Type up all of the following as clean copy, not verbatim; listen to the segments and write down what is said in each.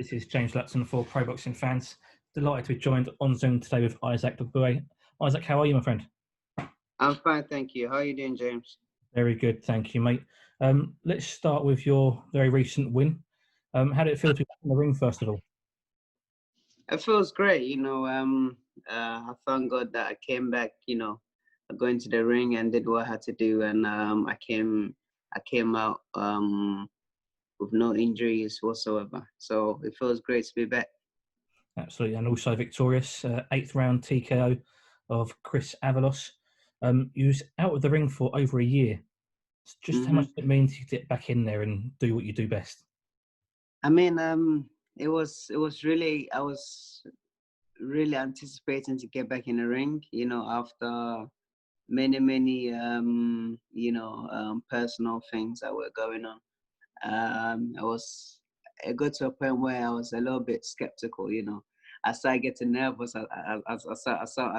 This is James Lutton for Pro Boxing Fans. Delighted to be joined on Zoom today with Isaac Dogboe. Isaac, how are you, my friend? I'm fine, thank you. How are you doing, James? Very good, thank you, mate. Let's start with your very recent win. How did it feel to be back in the ring, first of all? It feels great, I thank God that I came back, going to the ring and did what I had to do, and I came out with no injuries whatsoever. So it feels great to be back. Absolutely, and also victorious, 8th round TKO of Chris Avalos. You was out of the ring for over a year. Just how much did it mean to get back in there and do what you do best? I mean, it was really, I was really anticipating to get back in the ring, after many personal things that were going on. It got to a point where I was a little bit skeptical, I started getting nervous at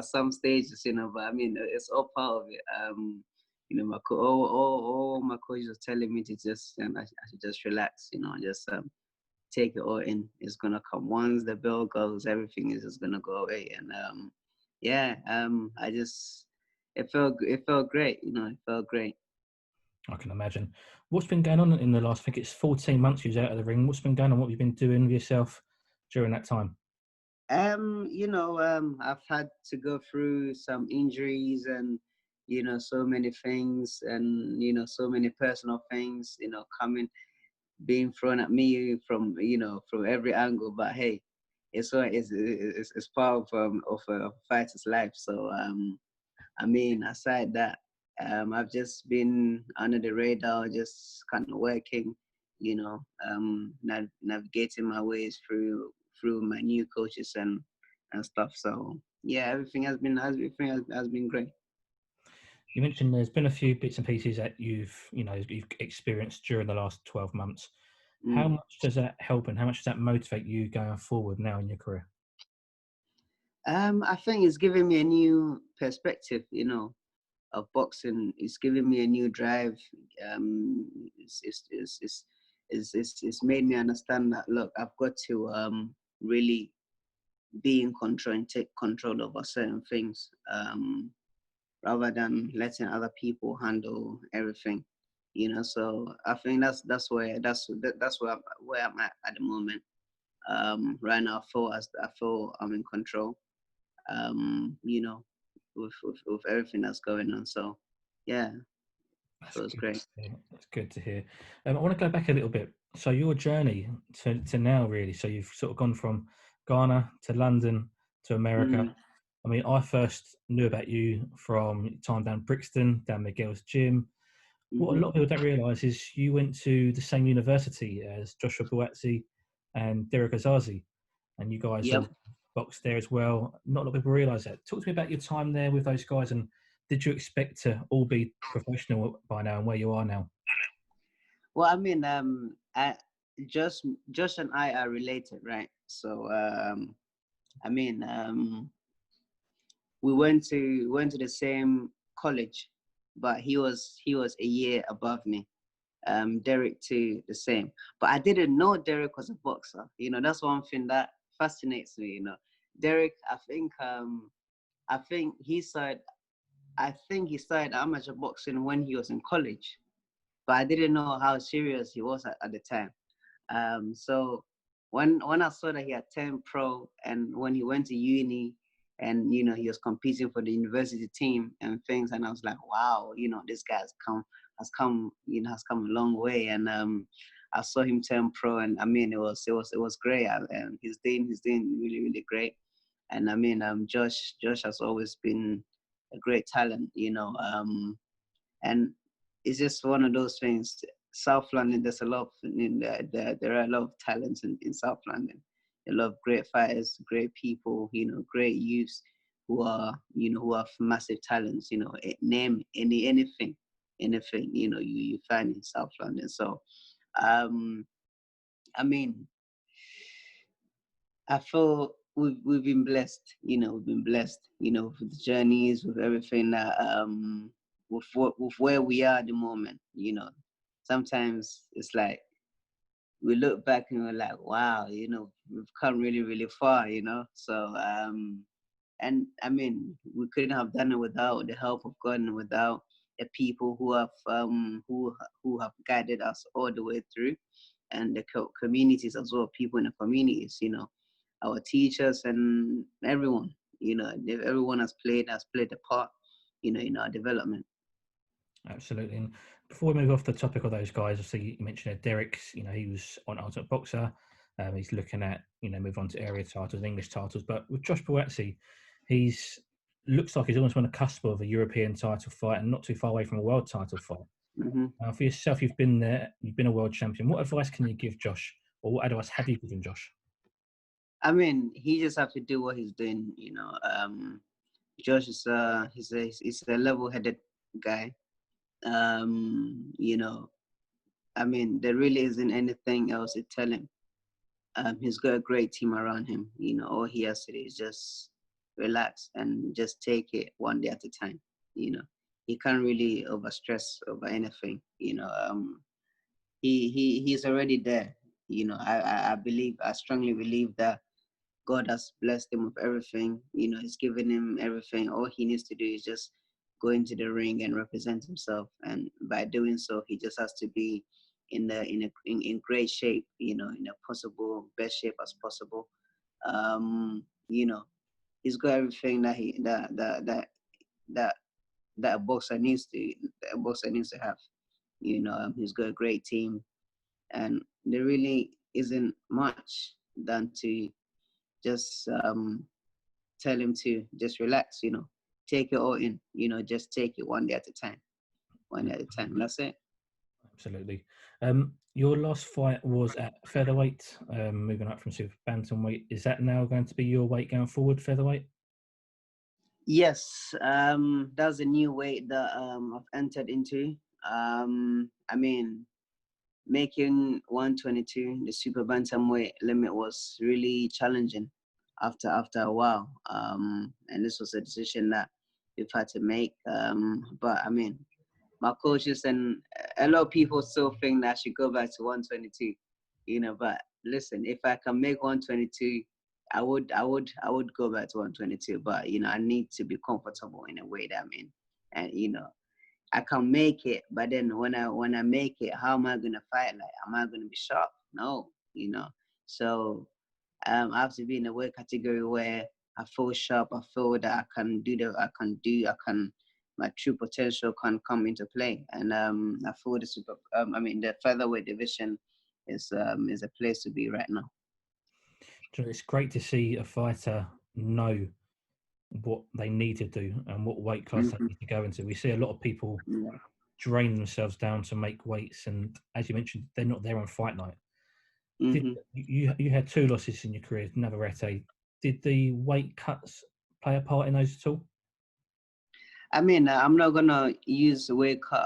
some stages, but I mean, it's all part of it. All my coaches were telling me to just, I should just relax, just take it all in. It's gonna come once the bell goes. Everything is just gonna go away, and it felt great. It felt great. I can imagine. What's been going on in the last? I think it's 14 months you was out of the ring. What's been going on? What have you been doing with yourself during that time? I've had to go through some injuries and so many things, and so many personal things, being thrown at me from every angle. But hey, it's part of a fighter's life. So I mean, aside that, I've just been under the radar, just kind of working, navigating my ways through my new coaches and stuff. So yeah, everything has been great. You mentioned there's been a few bits and pieces that you've experienced during the last 12 months. How much does that help and how much does that motivate you going forward now in your career? I think it's giving me a new perspective, of boxing. It's giving me a new drive. It's made me understand that, look, I've got to really be in control and take control over certain things, rather than letting other people handle everything. So I think that's where I'm at the moment. Right now, I feel I'm in control. With everything that's going on. So yeah, it was great. That's good to hear. I want to go back a little bit. So your journey to now, really. So you've sort of gone from Ghana to London to America. I mean, I first knew about you from time down Brixton, down Miguel's gym. What a lot of people don't realise is you went to the same university as Joshua Buatsi and Derek Azazi, and you guys all boxed there as well. Not a lot of people realise that. Talk to me about your time there with those guys, and did you expect to all be professional by now and where you are now? Well, I mean, Josh and I are related, right? So I mean, we went to the same college, but he was a year above me. Derek too, the same. But I didn't know Derek was a boxer. That's one thing that fascinates me. Derek, I think he started amateur boxing when he was in college, but I didn't know how serious he was at the time. So when I saw that he had turned pro, and when he went to uni, and he was competing for the university team and things, and I was like, wow, this guy has come a long way. And I saw him turn pro, and I mean, it was great. And he's doing really, really great. And I mean, Josh has always been a great talent, and it's just one of those things. South London, there's a lot there are a lot of talents in South London. A lot of great fighters, great people, great youths who have massive talents. Name anything, you find in South London. So, I mean, I feel we've been blessed. We've been blessed. With the journeys, with everything that with where we are at the moment. Sometimes it's like we look back and we're like, wow, we've come really, really far, So, and I mean, we couldn't have done it without the help of God and without the people who have who have guided us all the way through, and the communities as well. People in the communities, our teachers and everyone. Everyone has played a part, in our development. Absolutely. And before we move off the topic of those guys, obviously you mentioned Derek's, he was on Ultimate Boxer. He's looking at, move on to area titles, English titles. But with Josh Boazzi, he's looks like he's almost on the cusp of a European title fight and not too far away from a world title fight. Mm-hmm. For yourself, you've been there, you've been a world champion. What advice can you give Josh, or what advice have you given Josh? I mean, he just have to do what he's doing. Josh is he's a level-headed guy. I mean, there really isn't anything else to tell him. He's got a great team around him. All he has to do is just relax and just take it one day at a time. He can't really overstress over anything. He's already there. I strongly believe that God has blessed him with everything. He's given him everything. All he needs to do is just go into the ring and represent himself. And by doing so, he just has to be in great shape. In a possible best shape as possible. He's got everything that a boxer needs to have. He's got a great team, and there really isn't much than to just tell him to just relax, take it all in, just take it one day at a time. That's it. Absolutely. Your last fight was at featherweight, moving up from super bantamweight. Is that now going to be your weight going forward, featherweight? Yes, that's a new weight that I've entered into. I mean, making 122, the super bantamweight limit, was really challenging after a while. And this was a decision that we've had to make. But I mean, my coaches and a lot of people still think that I should go back to 122. But listen, if I can make 122, I would go back to 122. But I need to be comfortable in a way that I'm in, and I can make it, but then when I make it, how am I gonna fight? Like, am I gonna be sharp? No, So I have to be in a weight category where I feel sharp. I feel that my true potential can come into play. And I feel the featherweight division is a place to be right now. It's great to see a fighter know what they need to do and what weight class they need to go into. We see a lot of people drain themselves down to make weights, and as you mentioned, they're not there on fight night. You had 2 losses in your career, Navarette. Did the weight cuts play a part in those at all? I mean, I'm not gonna use weight cut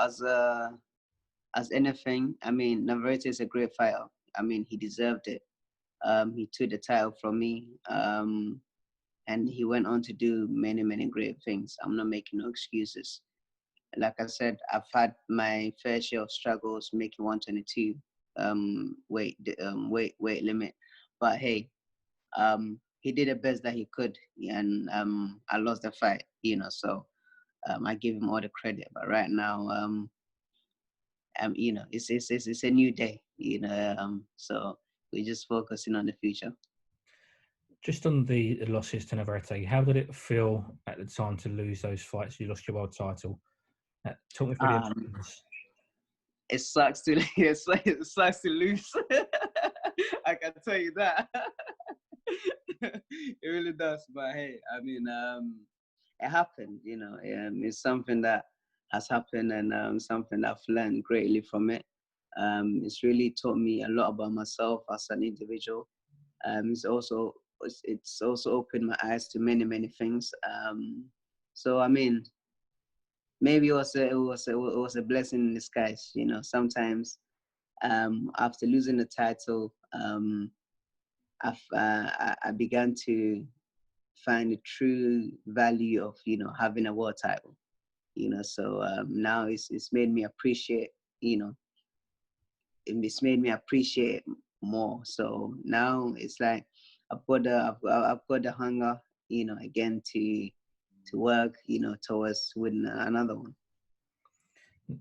as anything. I mean, Navarette is a great fighter. I mean, he deserved it. He took the title from me. And he went on to do many, many great things. I'm not making no excuses. Like I said, I've had my fair share of struggles making 122 weight limit. But hey, he did the best that he could, and I lost the fight, So I give him all the credit. But right now, it's a new day, So we're just focusing on the future. Just on the losses to Navarette, how did it feel at the time to lose those fights? You lost your world title. Talk me through the emotions. It sucks to it sucks to lose. I can tell you that. It really does. But hey, I mean, it happened. It's something that has happened, and something that I've learned greatly from it. It's really taught me a lot about myself as an individual. It's also opened my eyes to many, many things. So I mean, maybe it was a blessing in disguise. Sometimes after losing the title, I began to find the true value of having a world title. So now it's made me appreciate. It's made me appreciate more. So now it's like I've got the hunger, again to work, towards winning another one.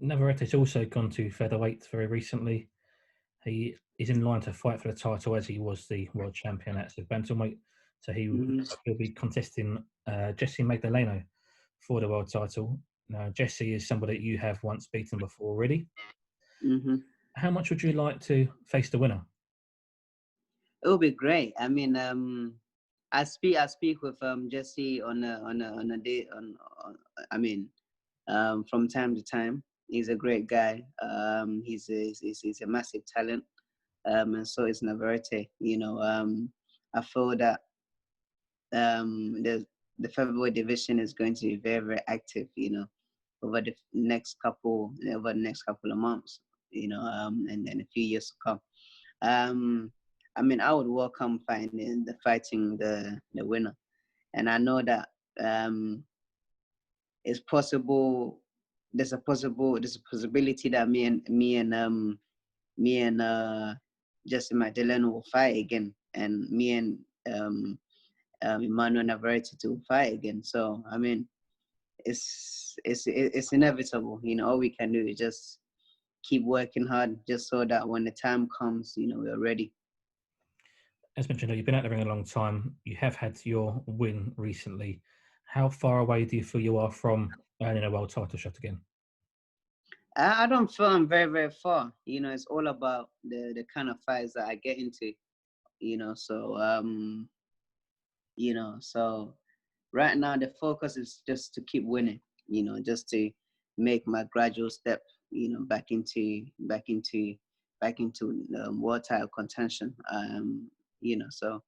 Navarette's also gone to featherweight very recently. He is in line to fight for the title as he was the world champion at the bantamweight. So he'll be contesting Jesse Magdaleno for the world title. Now, Jesse is somebody that you have once beaten before already. Mm-hmm. How much would you like to face the winner? It would be great. I mean, I speak with Jesse on a day I mean, from time to time. He's a great guy. He's a massive talent. And so is Navarette. I feel that the featherweight division is going to be very, very active, over the next couple of months, and then a few years to come. I mean, I would welcome fighting the winner, and I know that it's possible. There's a possibility that me and Jesse Magdaleno will fight again, and me and Emmanuel Navarrete to fight again. So I mean, it's inevitable. All we can do is just keep working hard, just so that when the time comes, we're ready. As mentioned, you've been out the ring a long time. You have had your win recently. How far away do you feel you are from earning a world title shot again? I don't feel I'm very, very far. It's all about the kind of fights that I get into. So right now the focus is just to keep winning. Just to make my gradual step. Back into world title contention. So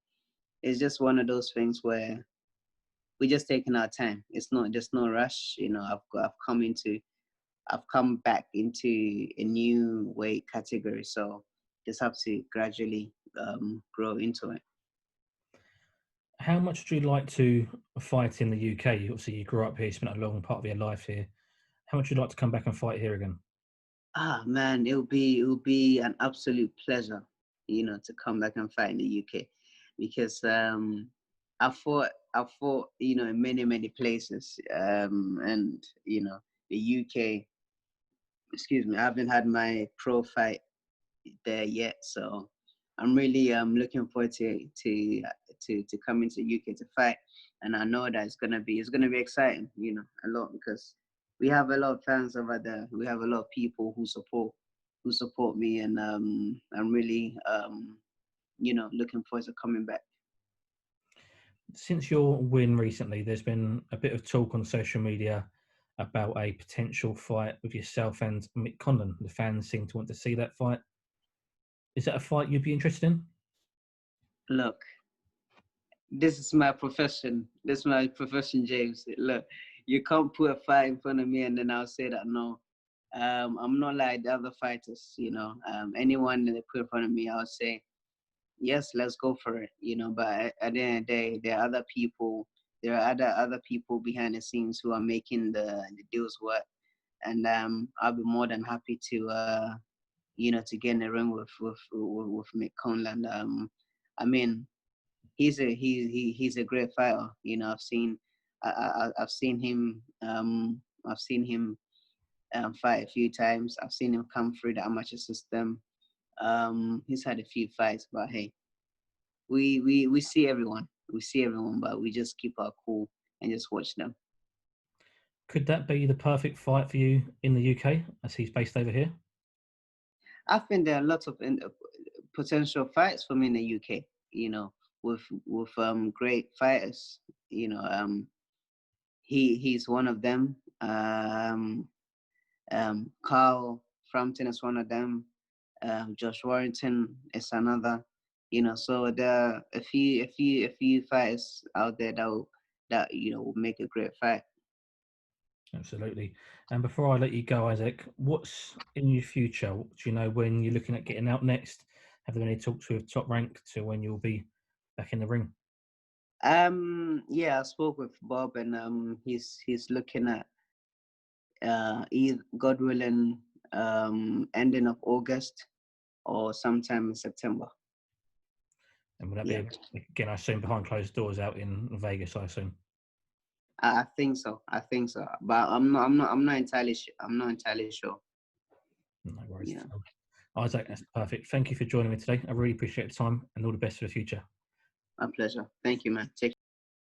it's just one of those things where we're just taking our time. It's not just no rush. I've come back into a new weight category, so just have to gradually grow into it. How much would you like to fight in the UK? Obviously, you grew up here, spent a long part of your life here. How much would you like to come back and fight here again? Man, it'll be an absolute pleasure, to come back and fight in the UK, because I fought in many places, and the UK. Excuse me, I haven't had my pro fight there yet, so I'm really looking forward to coming to UK to fight, and I know that it's gonna be exciting, a lot, because we have a lot of fans over there. We have a lot of people who support me, and I'm really looking forward to coming back. Since your win recently, there's been a bit of talk on social media about a potential fight with yourself and Mick Conlan. The fans seem to want to see that fight. Is that a fight you'd be interested in? Look, this is my profession. This is my profession, James. Look, you can't put a fight in front of me and then I'll say that no. I'm not like the other fighters, anyone that they put in front of me, I'll say, yes, let's go for it, but at the end of the day, there are other people behind the scenes who are making the deals work. And I'll be more than happy to get in the ring with Mick Conlan. I mean, he's a great fighter. I've seen him fight a few times. I've seen him come through the amateur system. He's had a few fights, but hey, we see everyone. We see everyone, but we just keep our cool and just watch them. Could that be the perfect fight for you in the UK, as he's based over here? I think there are lots of potential fights for me in the UK. With great fighters. He's one of them. Carl Frampton is one of them. Josh Warrington is another. So there are a few fighters out there that will make a great fight. Absolutely. And before I let you go, Isaac, what's in your future? Do you know when you're looking at getting out next? Have there been any talks with Top Rank to when you'll be back in the ring? Yeah, I spoke with Bob, and he's looking at God willing, ending of August or sometime in September. And will that Yeah, be again? I assume behind closed doors out in Vegas. I assume. I think so. I think so. But I'm not entirely sure. I'm not entirely sure. No worries. Yeah. Isaac, that's perfect. Thank you for joining me today. I really appreciate the time and all the best for the future. My pleasure. Thank you, man. Take